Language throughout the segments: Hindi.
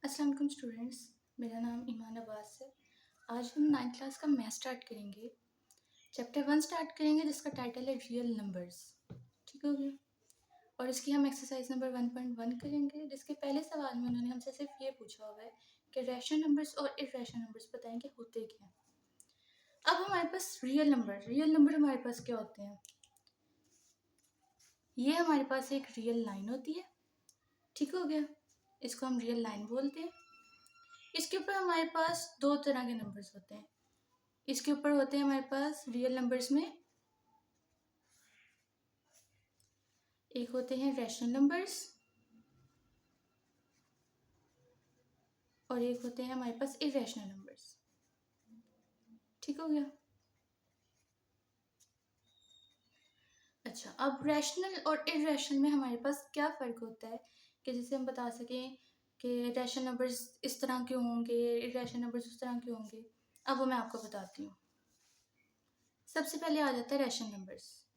अस्सलाम वालेकुम स्टूडेंट्स, मेरा नाम ईमान अब्बास है। आज हम 9th क्लास का मैथ स्टार्ट करेंगे। चैप्टर 1 स्टार्ट करेंगे जिसका टाइटल है रियल नंबर्स। ठीक हो गया। और इसकी हम एक्सरसाइज नंबर 1.1 करेंगे, जिसके पहले सवाल में उन्होंने हमसे सिर्फ ये पूछा हुआ है कि रैशनल नंबर्स और इर्रेशनल नंबर्स बताएं कि होते क्या हैं। अब हमारे पास रियल नंबर हमारे पास क्या होते हैं। ये हमारे पास एक रियल लाइन होती है। ठीक हो गया। इसको हम रियल लाइन बोलते हैं। इसके ऊपर हमारे पास दो तरह के नंबर्स होते हैं। इसके ऊपर होते हैं हमारे पास रियल नंबर्स में एक होते हैं रैशनल नंबर्स और एक होते हैं हमारे पास इरेशनल नंबर्स। ठीक हो गया। अच्छा, अब रैशनल और इरेशनल में हमारे पास क्या फ़र्क होता है कि जिससे हम बता सकें कि रैशनल नंबर्स इस तरह क्यों होंगे, इरेशनल नंबर्स उस तरह क्यों होंगे। अब वो मैं आपको बताती हूँ। सबसे पहले आ जाता है रैशनल नंबर्स।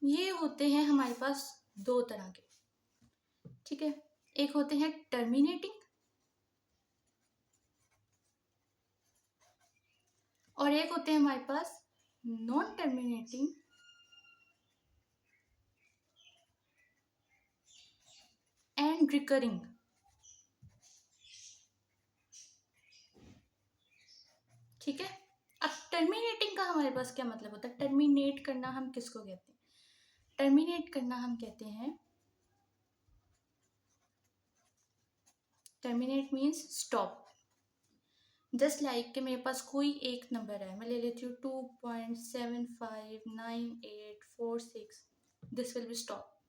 ये होते हैं हमारे पास दो तरह के। ठीक है। एक होते हैं टर्मिनेटिंग और एक होते हैं हमारे पास नॉन टर्मिनेटिंग एंड रिकरिंग। ठीक है। अब टर्मिनेटिंग का हमारे पास क्या मतलब होता है। टर्मिनेट करना हम किसको कहते हैं। टर्मिनेट करना हम कहते हैं, terminate means stop. Just like कि मेरे पास कोई एक नंबर है, मैं ले लेती हूँ 2.759846, दिस विल बी स्टॉप।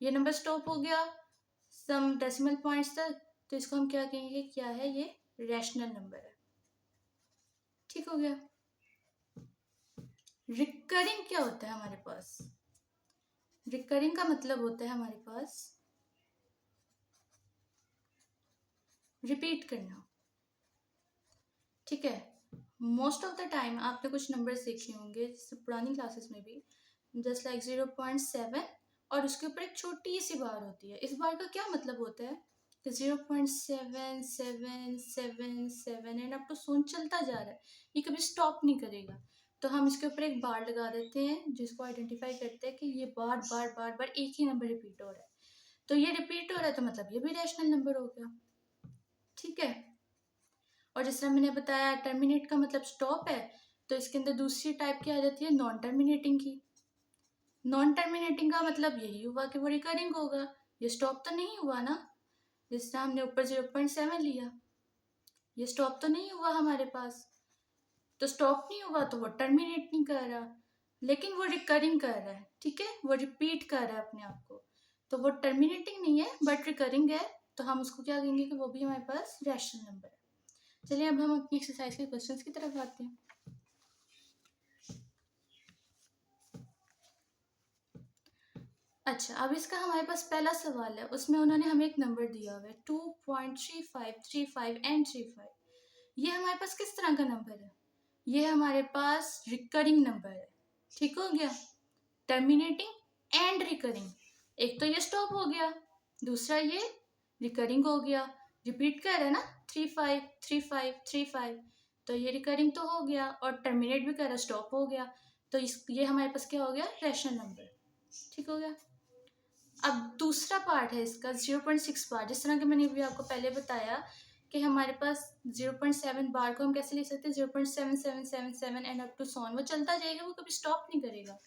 ये नंबर स्टॉप हो गया सम डेसिमल पॉइंट्स तक, तो इसको हम क्या कहेंगे, क्या है ये, रैशनल नंबर है। ठीक हो गया। रिकरिंग क्या होता है हमारे पास। रिकरिंग का मतलब होता है हमारे पास रिपीट करना। ठीक है। मोस्ट ऑफ द टाइम आपने कुछ नंबर सीखे होंगे पुरानी क्लासेस में भी, जस्ट लाइक 0.7 और उसके ऊपर एक छोटी सी बार होती है। इस बार का क्या मतलब होता है कि 0.77777 एंड अप टू सोन चलता जा रहा है, ये कभी स्टॉप नहीं करेगा। तो हम इसके ऊपर एक बार लगा देते हैं जिसको आइडेंटिफाई करते हैं कि ये बार बार बार बार एक ही नंबर रिपीट हो रहा है। तो ये रिपीट हो रहा है तो मतलब ये भी रैशनल नंबर हो गया। ठीक है। और जिस तरह मैंने बताया टर्मिनेट का मतलब स्टॉप है, तो इसके अंदर दूसरी टाइप की आ जाती है नॉन टर्मिनेटिंग की। नॉन टर्मिनेटिंग का मतलब यही हुआ कि वो रिकरिंग होगा, ये स्टॉप तो नहीं हुआ ना। जिस तरह हमने ऊपर 0.7 लिया, ये स्टॉप तो नहीं हुआ हमारे पास, तो स्टॉप नहीं हुआ तो वो टर्मिनेट नहीं कर रहा, लेकिन वो रिकरिंग कर रहा है। ठीक है, वो रिपीट कर रहा है अपने आप को, तो वो टर्मिनेटिंग नहीं है बट रिकरिंग है। तो हम उसको क्या कहेंगे कि वो भी हमारे पास रैशनल नंबर है। चलिए अब हम अपनी एक्सरसाइज के क्वेश्चंस की तरफ आते हैं। अच्छा, अब इसका हमारे पास पहला सवाल है, उसमें उन्होंने हमें एक नंबर दिया हुआ है 2.3535 एंड 35। ये हमारे पास किस तरह का नंबर है, ये हमारे पास रिकरिंग नंबर है। ठीक हो गया। टर्मिनेटिंग एंड रिकरिंग, एक तो ये स्टॉप हो गया, दूसरा ये रिकरिंग हो गया। रिपीट कर रहा है ना, 353535, तो ये रिकरिंग तो हो गया और टर्मिनेट भी कर रहा है, स्टॉप हो गया। तो ये हमारे पास क्या हो गया, रैशनल नंबर। ठीक हो गया। अब दूसरा पार्ट है इसका 0.6 बार। जिस तरह के मैंने भी आपको पहले बताया कि हमारे पास 0.7 बार को हम कैसे लिख सकते हैं, 0.7777 एंड अप टू सॉन, वो चलता जाएगा, वो कभी स्टॉप नहीं करेगा।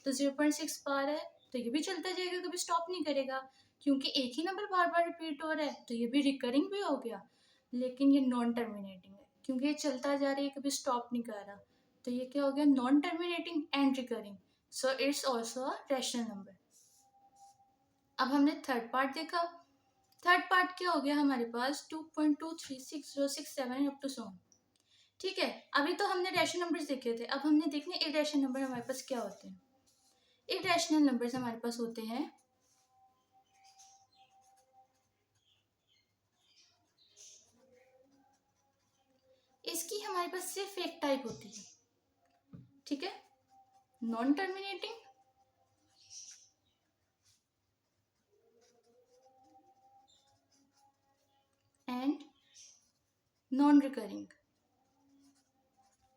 तो 0.6 बार है तो ये भी चलता जाएगा, कभी स्टॉप नहीं करेगा, क्योंकि एक ही नंबर बार बार रिपीट हो रहा है। तो ये भी रिकरिंग भी हो गया, लेकिन ये नॉन टर्मिनेटिंग है क्योंकि ये चलता जा रहा है, कभी स्टॉप नहीं कर रहा। तो ये क्या हो गया, non terminating and recurring, so it's also a rational number. अब हमने थर्ड पार्ट देखा। थर्ड पार्ट क्या हो गया हमारे पास, 2.236067 अप टू सो। ठीक है। अभी तो हमने रैशनल नंबर्स देखे थे, अब हमने देखने इरेशनल नंबर हमारे पास क्या होते हैं। इरेशनल नंबर्स हमारे पास होते हैं इसकी हमारे पास सिर्फ एक टाइप होती है। ठीक है, non terminating non recurring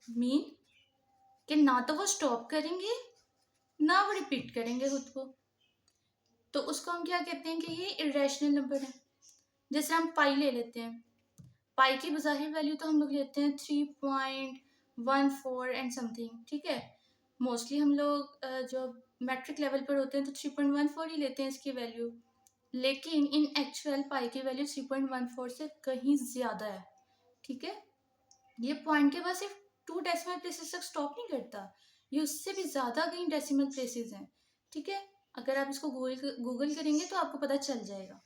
mean कि ना तो वो स्टॉप करेंगे ना वो रिपीट करेंगे खुद को, तो उसको हम क्या कहते हैं कि ये इरेशनल नंबर है। जैसे हम पाई ले लेते हैं, पाई की बज़ाहिर वैल्यू तो हम लोग लेते हैं 3.14 एंड समथिंग, ठीक है। मोस्टली हम लोग जो मैट्रिक लेवल पर होते हैं तो 3.14 ही लेते हैं इसकी वैल्यू, लेकिन इन एक्चुअल पाई की वैल्यू 3.14 से कहीं ज़्यादा है, ठीक है। ये पॉइंट के बाद सिर्फ 2 डेसिमल प्लेसेस तक स्टॉप नहीं करता, ये उससे भी ज़्यादा कहीं डेसिमल प्लेसेस हैं, ठीक है। अगर आप इसको गूगल करेंगे तो आपको पता चल जाएगा।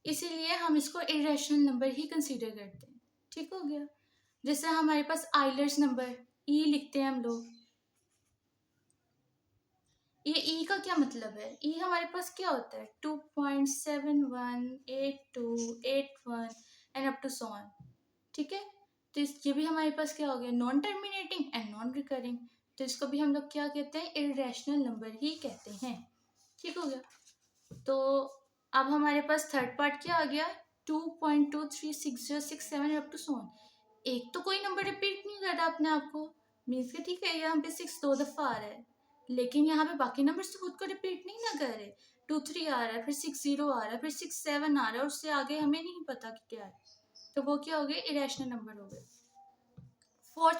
इसीलिए हम इसको इरेशनल नंबर ही कंसीडर करते हैं, ठीक हो गया। जैसे हमारे पास आइलर्स नंबर ई लिखते हैं हम लोग, ये ई का क्या मतलब है, ई हमारे पास क्या होता है 2.718281 and up to so on, ठीक है। तो ये भी हमारे पास क्या हो गया, non terminating and non recurring, तो इसको भी हम लोग क्या कहते हैं, इरेशनल नंबर ही कहते हैं, ठीक हो गया। तो अब हमारे पास थर्ड पार्ट क्या आ गया, 2.236067 अप टू सो ऑन। एक तो कोई नंबर रिपीट नहीं कर रहा अपने आप को, मीन्स के ठीक है यहाँ पे 6 2 दफ़ा आ रहा है, लेकिन यहाँ पे बाकी नंबर्स तो खुद को रिपीट नहीं ना कर रहे। 2 3 आ रहा है, फिर 6 0 आ रहा है, फिर 6 7 आ रहा है, और उससे आगे हमें नहीं पता कि क्या है, तो वो क्या हो गया, इरेशनल नंबर हो गए। फोर्थ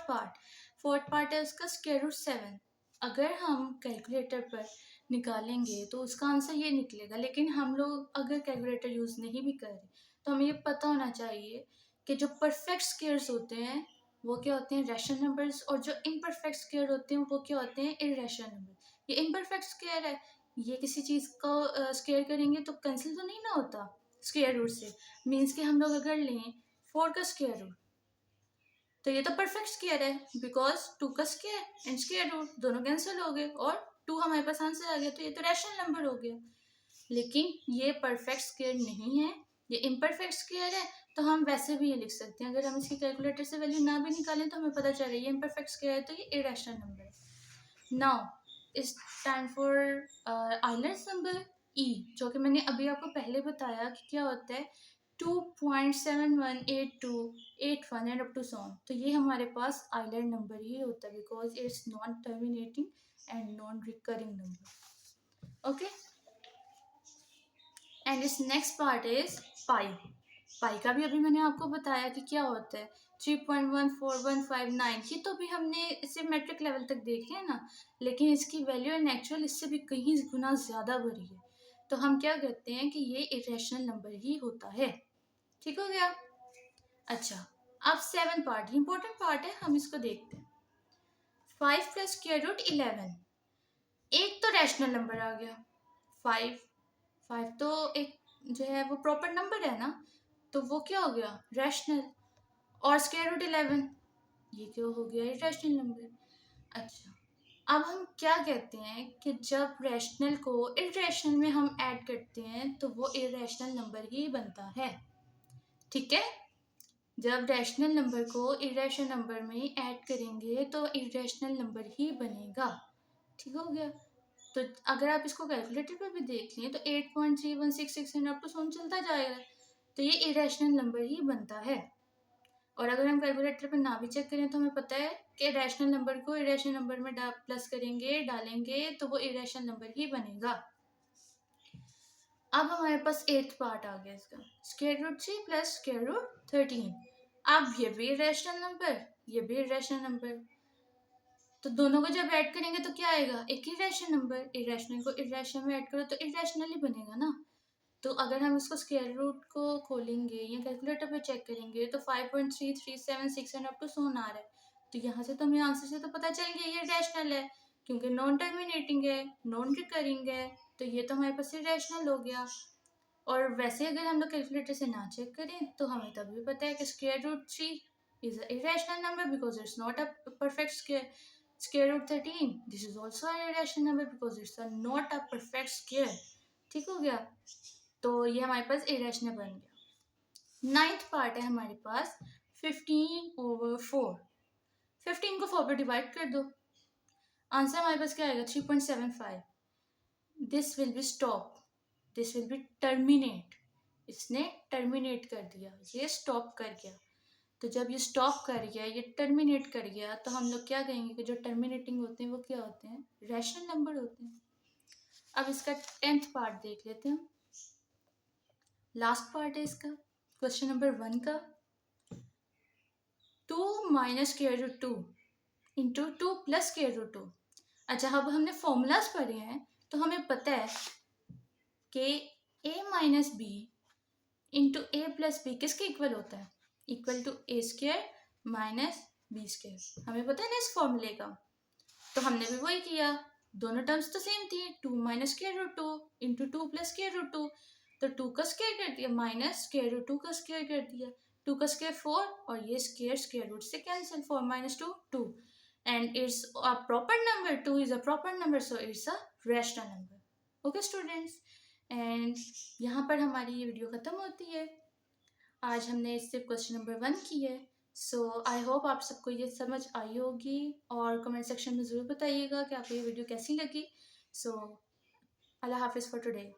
पार्ट है उसका स्क्वायर रूट 7। अगर हम कैलकुलेटर पर निकालेंगे तो उसका आंसर ये निकलेगा, लेकिन हम लोग अगर कैलकुलेटर यूज़ नहीं भी करें तो हमें ये पता होना चाहिए कि जो परफेक्ट स्क्वायर्स होते हैं वो क्या होते हैं, रैशनल नंबर्स, और जो इम्परफेक्ट स्क्वायर होते हैं वो क्या होते हैं, इररेशनल नंबर। ये इम्परफेक्ट स्क्वायर है, ये किसी चीज़ को स्क्वायर करेंगे तो कैंसिल तो नहीं ना होता स्क्वायर रूट से, मीन्स कि हम लोग अगर लें 4 का स्क्वायर रूट तो ये तो परफेक्ट स्क्वायर है, बिकॉज 2 का स्क्वायर एंड स्क्वायर रूट दोनों कैंसिल हो गए और 2 हमारे पास आंसर आ गया, तो ये तो रैशनल नंबर हो गया। लेकिन ये परफेक्ट स्क्वायर नहीं है, ये इम्परफेक्ट स्क्वायर है, तो हम वैसे भी ये लिख सकते हैं, अगर हम इसकी कैलकुलेटर से वैल्यू ना भी निकालें तो हमें पता चल रहा है ये इम्परफेक्ट स्क्वायर है, तो ये इरेशनल नंबर है। Now it's time for Euler's number ई, जो कि मैंने अभी आपको पहले बताया कि क्या होता है 2.718281 and up to so on, तो ये हमारे पास आइलर नंबर ही होता है, because it's non terminating and non recurring number, okay. And इस next part is pi. Pi का भी अभी मैंने आपको बताया कि क्या होता है 3.14159, ये तो भी हमने इसे मैट्रिक लेवल तक देखे है ना, लेकिन इसकी वैल्यू इन एक्चुअल इससे भी कहीं गुना ज़्यादा बड़ी है, तो हम क्या कहते हैं कि ये इरेशनल नंबर ही होता है, ठीक हो गया। अच्छा, अब 7 पार्ट इंपॉर्टेंट पार्ट है, हम इसको देखते हैं। 5 प्लस स्क्वायर रूट 11, एक तो रैशनल नंबर आ गया 5, 5 तो एक जो है वो प्रॉपर नंबर है ना, तो वो क्या हो गया, रैशनल। और स्क्वायर रूट 11 ये क्या हो गया, इरेशनल नंबर। अच्छा, अब हम क्या कहते हैं कि जब रैशनल को इरेशनल में हम ऐड करते हैं तो वो इरेशनल नंबर ही बनता है, ठीक है। जब रैशनल नंबर को इरेशनल नंबर में ऐड करेंगे तो इरेशनल नंबर ही बनेगा, ठीक हो गया। तो अगर आप इसको कैलकुलेटर पर भी देख लें तो 8.3166 अप टू सोन चलता जाएगा, तो ये इरेशनल नंबर ही बनता है। और अगर हम कैलकुलेटर पर ना भी चेक करें तो हमें पता है कि रैशनल नंबर को इरेशनल नंबर में प्लस करेंगे, डालेंगे तो वो इरेशनल नंबर ही बनेगा। अब हमारे पास 8th पार्ट आ गया इसका, square root 3 plus square root 13। अब ये भी इरेशनल नंबर, ये भी इरेशनल नंबर, तो दोनों को जब ऐड करेंगे तो क्या आएगा, एक ही रैशनल नंबर, इरेशनल को इरेशनल में ऐड करो तो इरेशनल ही बनेगा ना। तो अगर हम इसको स्क्वायर रूट को खोलेंगे या कैलकुलेटर पे चेक करेंगे तो 5.3376 एंड अप टू सोन आ रहा है, तो यहाँ से तो हमें आंसर से तो पता चल गया ये रैशनल है, क्योंकि नॉन टर्मिनेटिंग है, नॉन रिकरिंग है, तो ये तो हमारे पास रैशनल हो गया। और वैसे अगर हम लोग कैलकुलेटर से ना चेक करें तो हमें तब भी पता है कि square root 3 is an irrational number because it's not a perfect square. Square root 13, this is also an irrational number because it's not a perfect square. ठीक हो गया, तो ये हमारे पास इरेशनल बन गया। 9th पार्ट है हमारे पास 15/4। 15 को 4 पे डिवाइड कर दो, आंसर हमारे पास क्या आएगा 3.75। This will be stop, this will be terminate, इसने टर्मिनेट कर दिया, ये स्टॉप कर गया। तो जब ये स्टॉप कर गया, ये टर्मिनेट कर गया, तो हम लोग क्या कहेंगे कि जो टर्मिनेटिंग होते हैं वो क्या होते हैं, रैशनल नंबर होते हैं। अब इसका 10th पार्ट देख लेते हैं हम। लास्ट पार्ट है इसका क्वेश्चन नंबर 1 का। 2 minus square root 2 into 2 plus square root 2। अच्छा, अब हमने फॉर्मूलाज पढ़े हैं तो हमें पता है कि a minus B into A plus B किसके इक्वल होता है, equal to A square minus B square. हमें पता है ना इस फॉर्मूले का, तो हमने भी वही किया। दोनों टर्म्स तो सेम थी, 2 minus square root 2 into 2 plus square root 2। तो 2 का स्क्वायर कर दिया माइनस स्क्वायर रूट 2 का स्क्वायर कर दिया, 2 का स्क्वायर 4 और ये स्क्वायर स्क्वायर रूट से cancel, 4 minus 2 2 and it's a proper number, 2 is a proper number so it's a rational number. Okay students, and यहाँ पर हमारी ये वीडियो ख़त्म होती है। आज हमने इससे क्वेश्चन नंबर 1 की है। सो आई होप आप सबको ये समझ आई होगी और कमेंट सेक्शन में ज़रूर बताइएगा कि आपको ये वीडियो कैसी लगी। सो अल्लाह हाफिज़ फॉर टुडे।